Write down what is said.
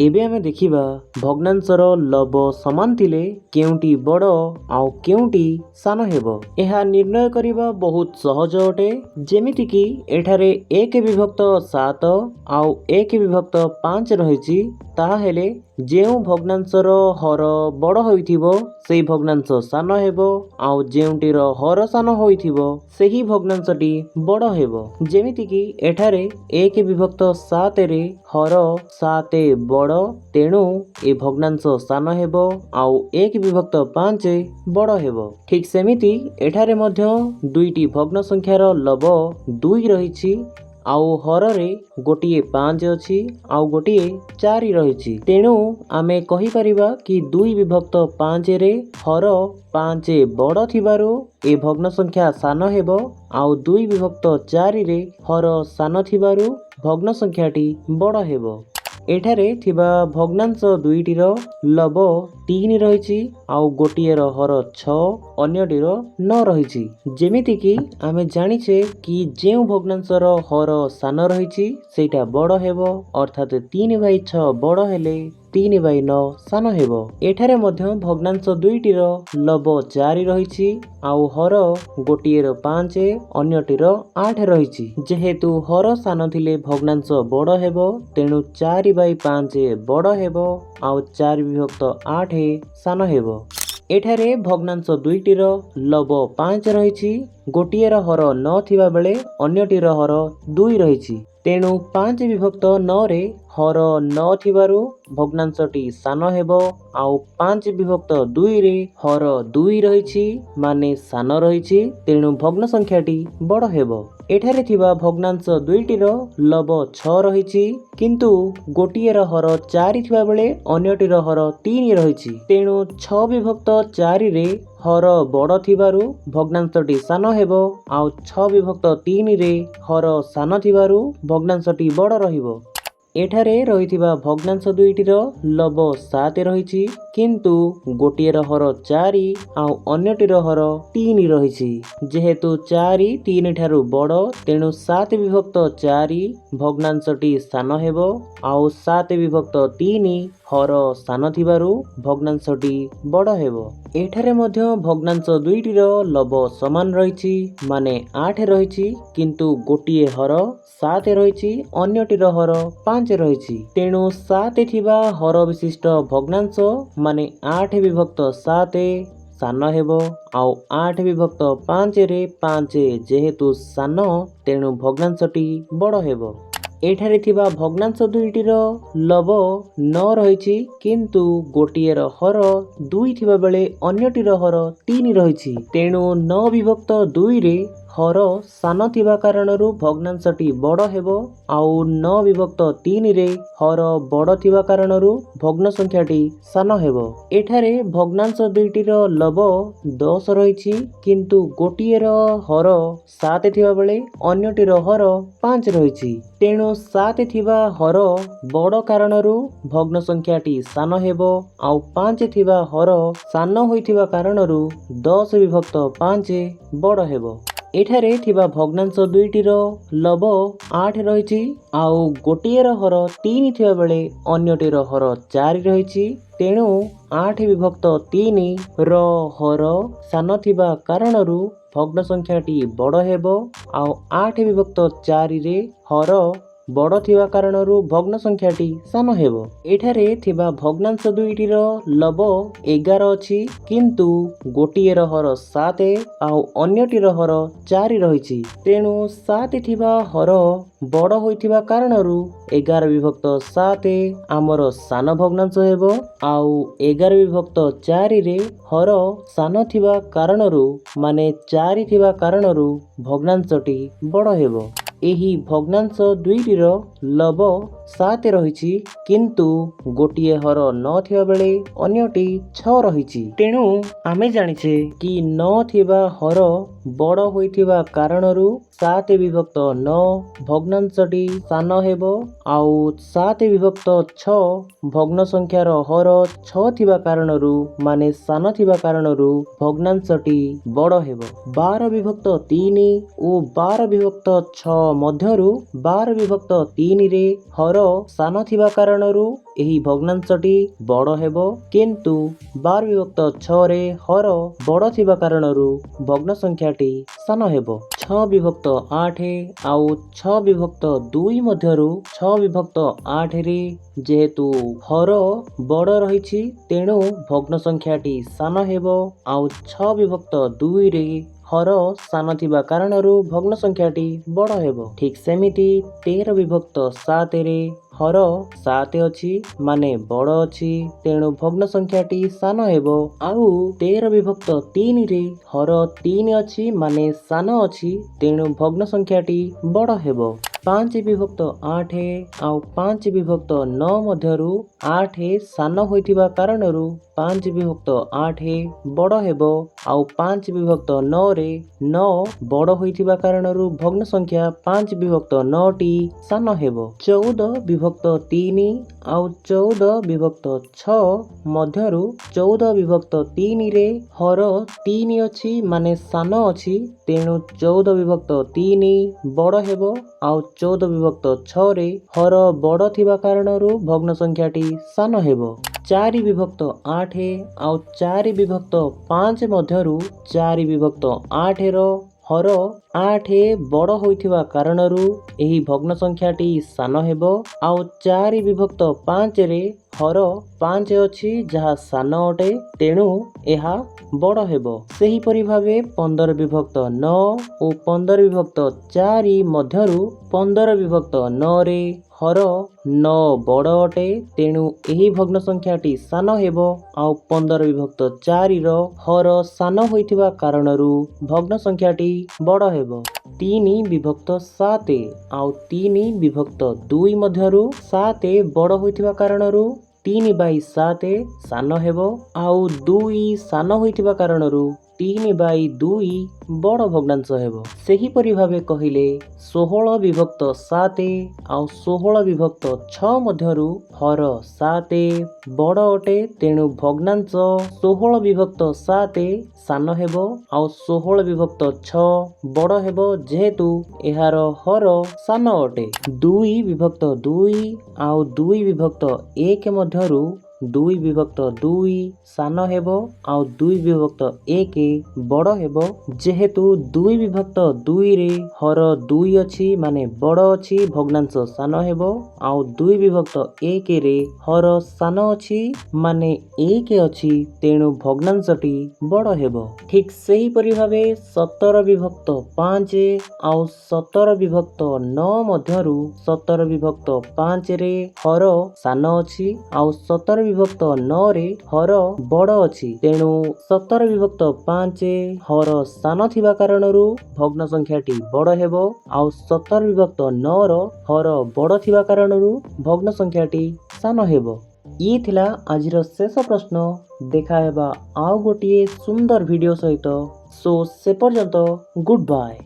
एबे आमे देखिबा भग्नांशर लब समान थिले केउंटी बड़ आउ केउंटी सान हेबो। एहा निर्णय करिबा बहुत सहज अटे। जेमिति कि एठारे 1 विभक्त 7 आउ 1 विभक्त 5 रहिछि, ताहा हेले जेउ भग्नांशर हर बड़ होइथिबो सेही भग्नांश सान हेबो, आउ जेउंटीर हर सान होइथिबो सेही भग्नांशटी बड़ हेबो। जेमिति कि एठारे 1 विभक्त 7 रे हर 7 बड़, तेणु ए भग्नांश सान हेबो आउ 1 विभक्त 5 बड़ हेबो। ठीक सेमिति एठारे मध्य दुईटी भग्न संख्यार लब 2 रहिछि, आउ हररे गोटिए 5 अछि आउ गोटिए 4 रहिछि। तेणु आमे कहि परिबा कि 2 विभक्त 5 रे हर 5 बड़ थिबारु ए भग्न संख्या सान हेबो, आउ 2 विभक्त 4 रे हर सान थिबारु भग्न संख्याटी बड़ हेबो। एठारे थिबा भग्नांश दुईटीर लब 3 रहिछि आउ गोटिएर हर 6 अन्यटीर 9 रहिछि। जेमिति कि आमे जानिछे कि जेउ भग्नांशर हर सान रहिछि सेटा बड़ हेबो, अर्थात 3/6 बड़ हेले 3/9 सान हेबो। एठारे मध्य भग्नांश दुईटीर लब 4 रहिछि आउ हर गोटिएर 5 अन्यटीर 8 रहिछि। जेहेतु हर सान थिले भग्नांश बड़ हेबो, तेणु 4/5 बड़ हेबो आउ 4 विभक्त 8 सान हेबो। एठारे भग्नांश दुईटीर लब 5 रहिछि, गोटिएर हर 9 थिबा बेले अन्यटीर हर 2 रहिछि। तेणु 5 विभक्त 9 रे हर 9 थिबारु भग्नांशटी सान हेबो, आउ 5 विभक्त 2 रे हर 2 रहिछि माने सान रहिछि, तेणु भग्न संख्याटी बड़ हेबो। एठारे थिबा भग्नांश दुईटीर लब 6 रहिछि, किंतु गोटिएर हर 4 थिबा बेले अन्यटीर हर 3 रहिछि। तेणु 6 विभक्त 4 रे हर बड़ थिबारु भग्नांशटी सान हेबो, आउ 6 विभक्त 3 रे हर सान थिबारु भग्नांशटी बड़ रहिबो। एठारे रहिथिबा भग्नांश दुईटीर लब 7 रहिछि, किंतु गोटिएर हर 4 आउ अन्यटीर हर 3 रहिछि। जेहेतु 4 3 ठारु बड़, तेणु 7 विभक्त 4 भग्नांशटी सान हेबो, आउ 7 विभक्त 3 हर सान थिबारु भग्नांशटी बड़ हेबो। एठारे मध्य भग्नांश दुईटीर लब समान रहिछि, माने 8 रहिछि, किंतु गोटिए हर 7 रहिछि, अन्यटीर हर 5 रहिछि। तेणु 7 थिबा हर विशिष्ट भग्नांश माने 8 विभक्त 7 सान हेबो, आउ 8 विभक्त 5 रे 5 जेहेतु सान, तेणु भग्नांशटी बड़ हेबो। एठारे थिबा भग्नांश दुईटीर लब 9 रहिछि, किंतु गोटिएर हर 2 थिबा बेले अन्यटीर हर 3 रहिछि। तेणु 9 विभक्त 2 रे हर सान थिबा कारणरू भग्नांशटी बड़ हेबो, आउ 9 विभक्त 3 रे हर बड़ थिबा कारणरू भग्न संख्याटी सान हेबो। एठारे भग्नांश दुईटीर लब 10 रहिछि, किंतु गोटिएर हर 7 थिबा बेले अन्यटीर हर 5 रहिछि। तेणु 7 थिबा हर बड़ कारणरू भग्न संख्याटी सान हेबो, आउ 5 थिबा हर सान होइथिबा कारणरू 10 विभक्त 5 बड़ हेबो। एठारे थिबा भग्नांश दुईटीर लब 8 रहिछि, आउ गोटिएर हर 3 थिबा बेले अन्यटीर हर 4 रहिछि। तेणु 8 विभक्त 3 र हर सान थिबा कारणरू भग्न संख्याटी बड़ हेबो, आउ 8 विभक्त 4 रे हर बड़ थिबा कारणरू भग्न संख्याटी सान हेबो। एठारे थिबा भग्नांश दुईटीर लब 11 अछि, किंतु गोटिएर हर 7 आउ अन्यटीर हर 4 रहिछि। तेणु 7 थिबा हर बड़ होइथिबा कारणरू 11 विभक्त 7 आमर सान भग्नांश हेबो, आउ 11 विभक्त 4 रे हर सान थिबा कारणरू माने 4 थिबा कारणरू भग्नांशटी बड़ हेबो। एही भग्नांश दुईटीर लब 7 रहिछि, किंतु गोटिए हर 9 थिबा बेले अन्यटी 6 रहिछि। तेणु आमे जानिछे कि 9 थिबा हर बड़ होइथिबा कारणरू 7 विभक्त 9 भग्नांशटी सान हेबो, आउ 7 विभक्त 6 भग्न संख्यार हर 6 थिबा कारणरू माने सान थिबा कारणरू भग्नांशटी बड़ हेबो। 12 विभक्त 3 ओ 12 विभक्त 6 ମଧ୍ୟରୁ 12 ବିଭକ୍ତ 3 ରେ ହର ହର ସାନ ଥିବା କାରଣରୁ ଏହି ଭଗ୍ନାଂଶଟି ବଡ଼ ହେବ, କିନ୍ତୁ 12 ବିଭକ୍ତ 6ରେ ହର ବଡ଼ ଥିବା କାରଣରୁ ଭଗ୍ନ ସଂଖ୍ୟାଟି ସାନ ହେବ। 6 ବିଭକ୍ତ 8 ଆଉ 6 ବିଭକ୍ତ 2 ମଧ୍ୟରୁ 6 ବିଭକ୍ତ 8ରେ ଯେହେତୁ ହର ବଡ଼ ରହିଛି, ତେଣୁ ଭଗ୍ନ ସଂଖ୍ୟାଟି ସାନ ହେବ, ଆଉ 6 ବିଭକ୍ତ 2ରେ ହର ସାନ ଥିବା କାରଣରୁ ଭଗ୍ନ ସଂଖ୍ୟାଟି ବଡ଼ ହେବ। ଠିକ୍ ସେମିତି 13 ବିଭକ୍ତ 7ରେ ହର 7 ଅଛି, ମାନେ ବଡ଼ ଅଛି, ତେଣୁ ଭଗ୍ନ ସଂଖ୍ୟାଟି ସାନ ହେବ, ଆଉ 13 ବିଭକ୍ତ 3ରେ ହର 3 ଅଛି, ମାନେ ସାନ ଅଛି, ତେଣୁ ଭଗ୍ନ ସଂଖ୍ୟାଟି ବଡ଼ ହେବ। 5 ବିଭକ୍ତ 8 ଆଉ 5 ବିଭକ୍ତ 9 ମଧ୍ୟରୁ 8 ସାନ ହୋଇଥିବା କାରଣରୁ 5 ବିଭକ୍ତ 8 ବଡ଼ ହେବ, ଆଉ 5 ବିଭକ୍ତ 9ରେ 9 ବଡ଼ ହୋଇଥିବା କାରଣରୁ ଭଗ୍ନ ସଂଖ୍ୟା 5 ବିଭକ୍ତ 9ଟି ସାନ ହେବ। 14 ବିଭକ୍ତ 3 ଆଉ 14 ବିଭକ୍ତ 6 ମଧ୍ୟରୁ 14 ବିଭକ୍ତ 3ରେ ହର 3 ଅଛି, ମାନେ ସାନ ଅଛି, ତେଣୁ 14 ବିଭକ୍ତ 3 ବଡ଼ ହେବ, ଆଉ 14 ବିଭକ୍ତ 6ରେ ହର ବଡ଼ ଥିବା କାରଣରୁ ଭଗ୍ନ ସଂଖ୍ୟାଟି ସାନ ହେବ। 4 ବିଭକ୍ତ 8 ଆଉ 4 ବିଭକ୍ତ 5 ମଧ୍ୟରୁ 4 ବିଭକ୍ତ 8ର ହର 8 ବଡ଼ ହୋଇଥିବା କାରଣରୁ ଏହି ଭଗ୍ନ ସଂଖ୍ୟାଟି ସାନ ହେବ, ଆଉ 4 ବିଭକ୍ତ 5ରେ ହର 5 ଅଛି, ଯାହା ସାନ ଅଟେ, ତେଣୁ ଏହା ବଡ଼ ହେବ। ସେହିପରି ଭାବେ 15 ବିଭକ୍ତ 9 ଓ 15 ବିଭକ୍ତ 4 ମଧ୍ୟରୁ 15 ବିଭକ୍ତ 9ରେ ହର 9 ବଡ଼ ଅଟେ, ତେଣୁ ଏହି ଭଗ୍ନ ସଂଖ୍ୟାଟି ସାନ ହେବ, ଆଉ 15 ବିଭକ୍ତ 4ର ହର ସାନ ହୋଇଥିବା କାରଣରୁ ଭଗ୍ନ ସଂଖ୍ୟାଟି ବଡ଼ ହେବ। 3 ବିଭକ୍ତ 7 ଆଉ 3 ବିଭକ୍ତ 2 ମଧ୍ୟରୁ 7 ବଡ଼ ହୋଇଥିବା କାରଣରୁ 3/7 ସାନ ହେବ, ଆଉ 2 ସାନ ହୋଇଥିବା କାରଣରୁ 3/2 ବଡ଼ ଭଗ୍ନାଂଶ ହେବ। ସେହିପରି ଭାବେ କହିଲେ 16 ବିଭକ୍ତ 7 ଆଉ 16 ବିଭକ୍ତ 6 ମଧ୍ୟରୁ ହର 7 ବଡ଼ ଅଟେ, ତେଣୁ ଭଗ୍ନାଂଶ 16 ବିଭକ୍ତ 7 ସାନ ହେବ, ଆଉ 16 ବିଭକ୍ତ 6 ବଡ଼ ହେବ, ଯେହେତୁ ଏହାର ହର ସାନ ଅଟେ। 2 ବିଭକ୍ତ 2 ଆଉ 2 ବିଭକ୍ତ 1 ମଧ୍ୟରୁ 2 ବିଭକ୍ତ 2 ସାନ ହେବ, ଆଉ 2 ବିଭକ୍ତ 1 ବଡ଼ ହେବ, ଯେହେତୁ 2 ବିଭକ୍ତ 2ରେ ହର 2 ଅଛି, ମାନେ ବଡ଼ ଅଛି, ଭଗ୍ନାଂଶ ସାନ ହେବ, ଆଉ 2 ବିଭକ୍ତ 1ରେ ହର ସାନ ଅଛି, ମାନେ 1 ଅଛି, ତେଣୁ ଭଗ୍ନାଂଶଟି ବଡ଼ ହେବ। ଠିକ୍ ସେହିପରି ଭାବେ 17 ବିଭକ୍ତ 5 ଆଉ 17 ବିଭକ୍ତ 9 ମଧ୍ୟରୁ 17 ବିଭକ୍ତ 5ରେ ହର ସାନ ଅଛି, ଆଉ 17 ବିଭକ୍ତ 9ରେ ହର ବଡ଼ ଅଛି, ତେଣୁ 17 ବିଭକ୍ତ 5 ହର ସାନ ଥିବା କାରଣରୁ ଭଗ୍ନ ସଂଖ୍ୟାଟି ବଡ଼ ହେବ, ଆଉ 17 ବିଭକ୍ତ 9ର ହର ବଡ଼ ଥିବା କାରଣରୁ ଭଗ୍ନ ସଂଖ୍ୟାଟି ସାନ ହେବ। ଇଏ ଥିଲା ଆଜିର ଶେଷ ପ୍ରଶ୍ନ। ଦେଖା ହେବା ଆଉ ଗୋଟିଏ ସୁନ୍ଦର ଭିଡ଼ିଓ ସହିତ। ସୋ ସେ ପର୍ଯ୍ୟନ୍ତ ଗୁଡ୍ ବାଏ।